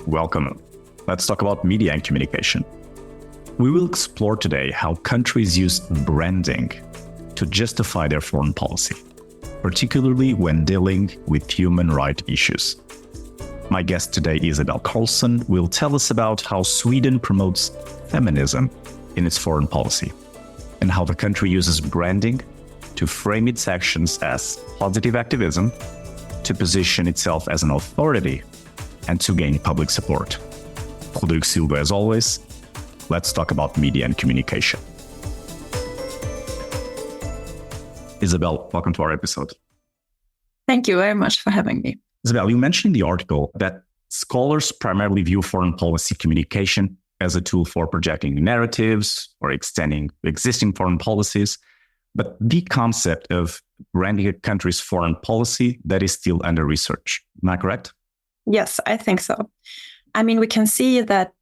welcome. Let's talk about media and communication. We will explore today how countries use branding to justify their foreign policy, particularly when dealing with human rights issues. My guest today, Isabelle Karlsson, will tell us about how Sweden promotes feminism in its foreign policy and how the country uses branding to frame its actions as positive activism, to position itself as an authority, and to gain public support. Rodrigo Silva, as always, let's talk about media and communication. Isabelle, welcome to our episode. Thank you very much for having me. Isabelle, you mentioned in the article that scholars primarily view foreign policy communication as a tool for projecting narratives or extending existing foreign policies. But the concept of branding a country's foreign policy, that is still under research. Am I correct? Yes, I think so. I mean, we can see that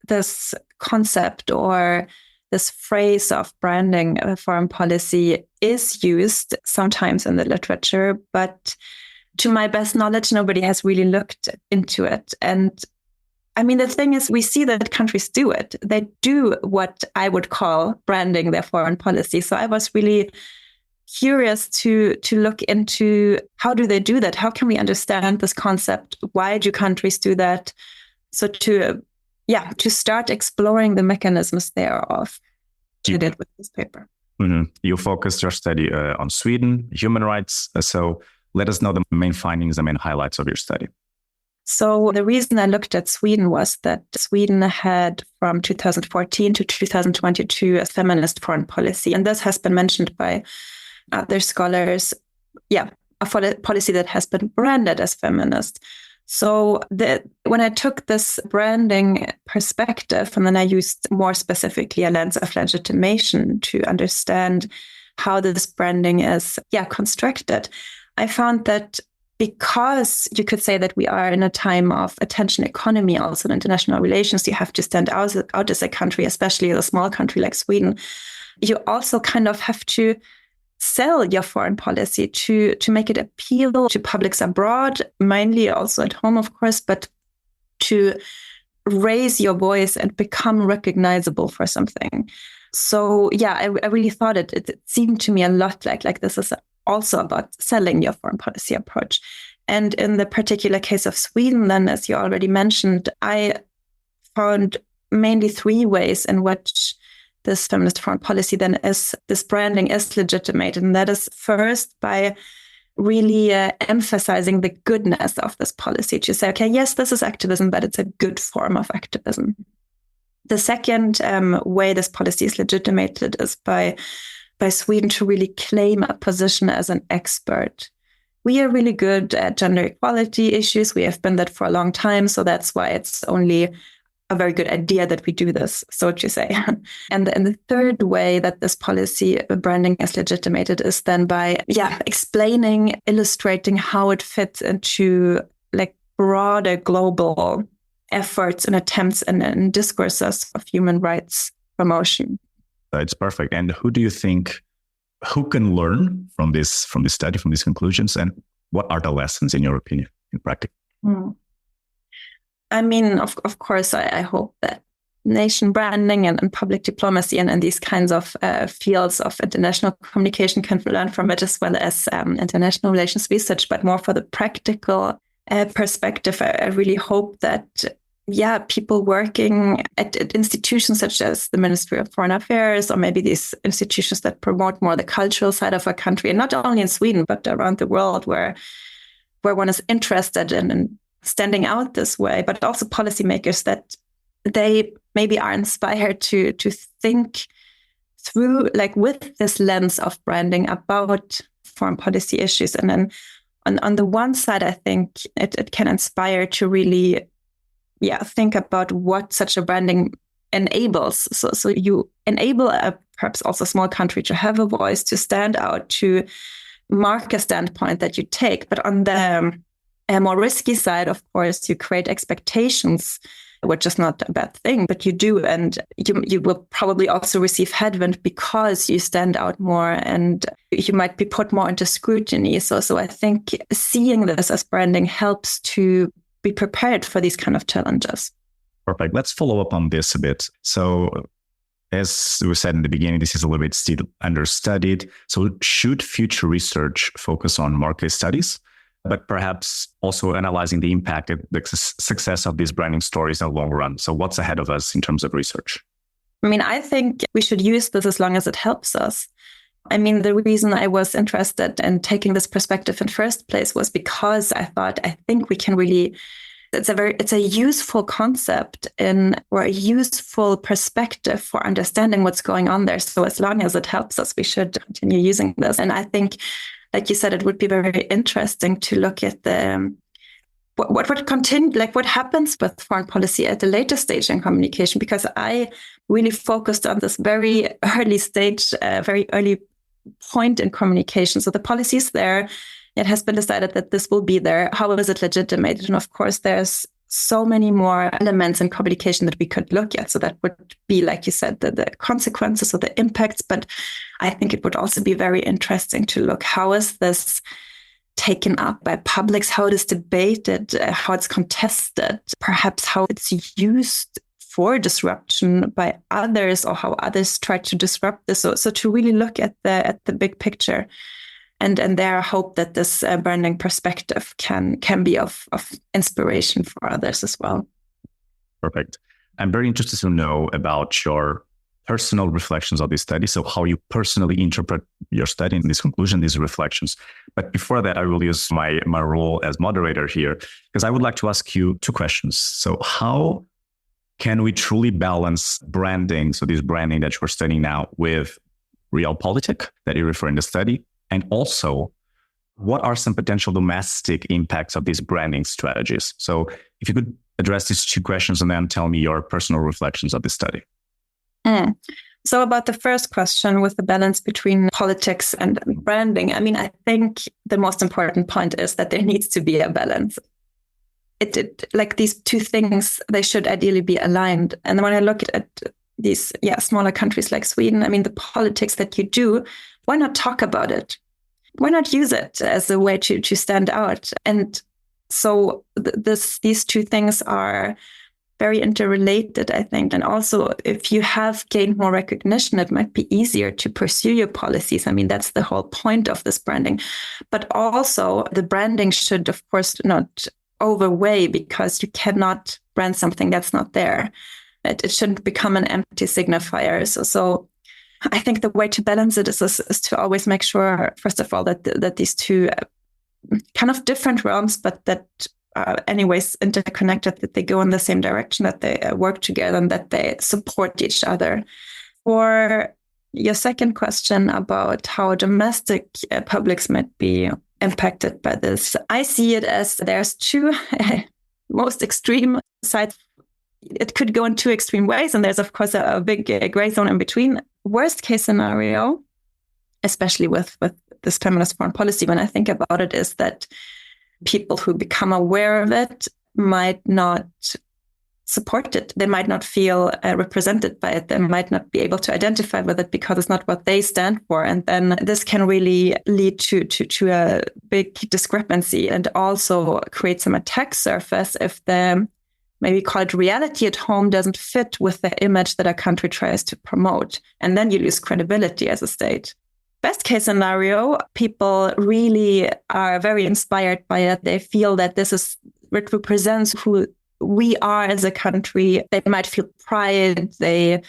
this concept or this phrase of branding a foreign policy is used sometimes in the literature, but to my best knowledge, nobody has really looked into it. And I mean, the thing is, we see that countries do it. They do what I would call branding their foreign policy. So I was really curious to look into how do they do that? How can we understand this concept? Why do countries do that? So to start exploring the mechanisms thereof. You did with this paper. Mm-hmm. You focused your study on Sweden, human rights. So let us know the main findings, the main highlights of your study. So the reason I looked at Sweden was that Sweden had from 2014 to 2022 a feminist foreign policy. And this has been mentioned by other scholars. A policy that has been branded as feminist. So when I took this branding perspective, and then I used more specifically a lens of legitimation to understand how this branding is constructed, I found that because you could say that we are in a time of attention economy, also in international relations, you have to stand out as a country, especially a small country like Sweden. You also kind of have to sell your foreign policy to make it appeal to publics abroad, mainly also at home, of course, but to raise your voice and become recognizable for something. So I really thought it seemed to me a lot like this is also about selling your foreign policy approach. And in the particular case of Sweden, then, as you already mentioned, I found mainly three ways in which this feminist foreign policy then this branding is legitimated. And that is first by really emphasizing the goodness of this policy, to say, okay, yes, this is activism, but it's a good form of activism. The second way this policy is legitimated is by Sweden to really claim a position as an expert. We are really good at gender equality issues. We have been that for a long time. So that's why it's only a very good idea that we do this, so to say. And the third way that this policy branding is legitimated is then by explaining, illustrating how it fits into like broader global efforts and attempts and discourses of human rights promotion. It's perfect. And who do you think, who can learn from this study, from these conclusions, and what are the lessons, in your opinion, in practice? I mean, of course, I hope that nation branding and public diplomacy and these kinds of fields of international communication can learn from it, as well as international relations research. But more for the practical perspective, I really hope that people working at institutions such as the Ministry of Foreign Affairs, or maybe these institutions that promote more the cultural side of a country, and not only in Sweden, but around the world where one is interested in standing out this way, but also policymakers, that they maybe are inspired to think through, like with this lens of branding, about foreign policy issues. And then on the one side, I think it can inspire to really think about what such a branding enables. So you enable a perhaps also small country to have a voice, to stand out, to mark a standpoint that you take. But on the more risky side, of course, you create expectations, which is not a bad thing, but you do. And you will probably also receive headwind because you stand out more and you might be put more into scrutiny. So I think seeing this as branding helps to be prepared for these kind of challenges. Perfect. Let's follow up on this a bit. So as we said in the beginning, this is a little bit still understudied. So should future research focus on market studies, but perhaps also analyzing the impact of the success of these branding stories in the long run? So what's ahead of us in terms of research? I mean, I think we should use this as long as it helps us. I mean, the reason I was interested in taking this perspective in first place was because I think we can really, it's a useful concept or a useful perspective for understanding what's going on there. So as long as it helps us, we should continue using this. And I think, like you said, it would be very interesting to look at what happens with foreign policy at the later stage in communication, because I really focused on this very early stage, very early point in communication. So the policy is there. It has been decided that this will be there. How is it legitimated? And of course, there's so many more elements in communication that we could look at. So that would be, like you said, the consequences or the impacts. But I think it would also be very interesting to look, how is this taken up by publics, how it is debated, how it's contested, perhaps how it's used for disruption by others, or how others try to disrupt this. So to really look at the big picture, and there I hope that this branding perspective can be of inspiration for others as well. Perfect. I'm very interested to know about your personal reflections of this study. So how you personally interpret your study and this conclusion, these reflections. But before that, I will use my role as moderator here, because I would like to ask you two questions. So how can we truly balance branding, so this branding that you're studying now, with realpolitik that you refer in the study? And also, what are some potential domestic impacts of these branding strategies? So if you could address these two questions and then tell me your personal reflections of this study. So about the first question with the balance between politics and branding, I mean, I think the most important point is that there needs to be a balance. Like these two things, they should ideally be aligned. And when I look at these smaller countries like Sweden, I mean, the politics that you do, why not talk about it? Why not use it as a way to stand out? And so these two things are very interrelated, I think. And also, if you have gained more recognition, it might be easier to pursue your policies. I mean, that's the whole point of this branding. But also, the branding should, of course, not overweigh, because you cannot brand something that's not there. It shouldn't become an empty signifier. So I think the way to balance it is to always make sure, first of all, that these two kind of different realms, but that anyways interconnected, that they go in the same direction, that they work together, and that they support each other. For your second question about how domestic publics might be impacted by this, I see it as there's two most extreme sides. It could go in two extreme ways, and there's of course a big gray zone in between. Worst case scenario, especially with this feminist foreign policy, when I think about it, is that people who become aware of it might not support it. They might not feel represented by it. They might not be able to identify with it because it's not what they stand for. And then this can really lead to a big discrepancy, and also create some attack surface if the, maybe called reality at home, doesn't fit with the image that a country tries to promote. And then you lose credibility as a state. Best case scenario, people really are very inspired by it. They feel that it represents who we are as a country. They might feel pride. They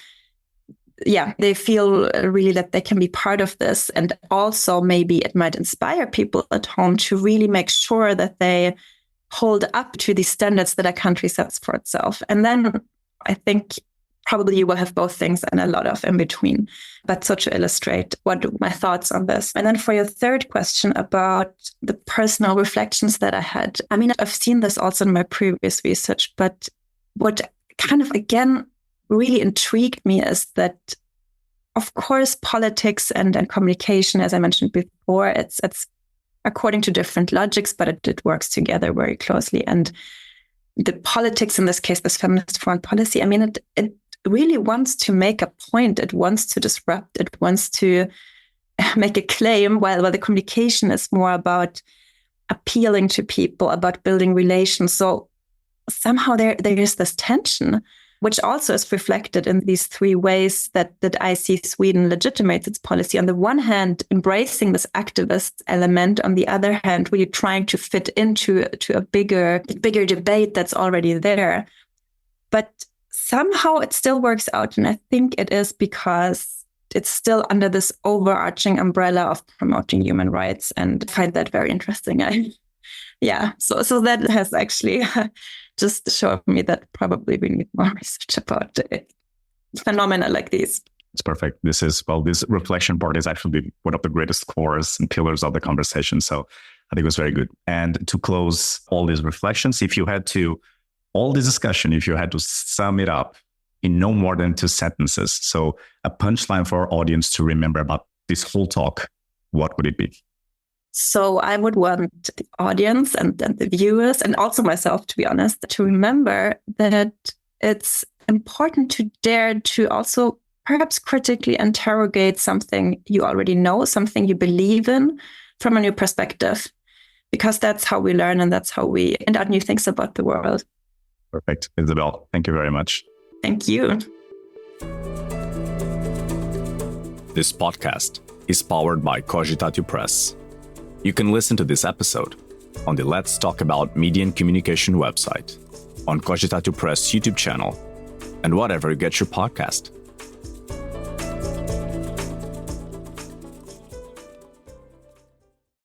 feel really that they can be part of this. And also maybe it might inspire people at home to really make sure that they hold up to the standards that a country sets for itself. And then I think probably you will have both things and a lot of in between. But so to illustrate what my thoughts on this. And then for your third question about the personal reflections that I had, I mean, I've seen this also in my previous research, but what kind of, again, really intrigued me is that, of course, politics and communication, as I mentioned before, it's according to different logics, but it works together very closely. And the politics, in this case, this feminist foreign policy, I mean, it really wants to make a point. It wants to disrupt. It wants to make a claim, while the communication is more about appealing to people, about building relations. So somehow there is this tension, which also is reflected in these three ways that I see Sweden legitimates its policy. On the one hand, embracing this activist element. On the other hand, really trying to fit into a bigger debate that's already there. But somehow it still works out. And I think it is because it's still under this overarching umbrella of promoting human rights. And I find that very interesting. So that has actually just showed me that probably we need more research about phenomena like these. It's perfect. This reflection part is actually one of the greatest cores and pillars of the conversation. So I think it was very good. And to close all these reflections, if you had to sum it up in no more than 2 sentences, so a punchline for our audience to remember about this whole talk, what would it be? So I would want the audience and the viewers, and also myself, to be honest, to remember that it's important to dare to also perhaps critically interrogate something you already know, something you believe in from a new perspective, because that's how we learn and that's how we find out new things about the world. Perfect. Isabelle, thank you very much. Thank you. This podcast is powered by Cogitatu Press. You can listen to this episode on the Let's Talk About Media and Communication website, on Cogitatu Press YouTube channel, and whatever you get your podcast.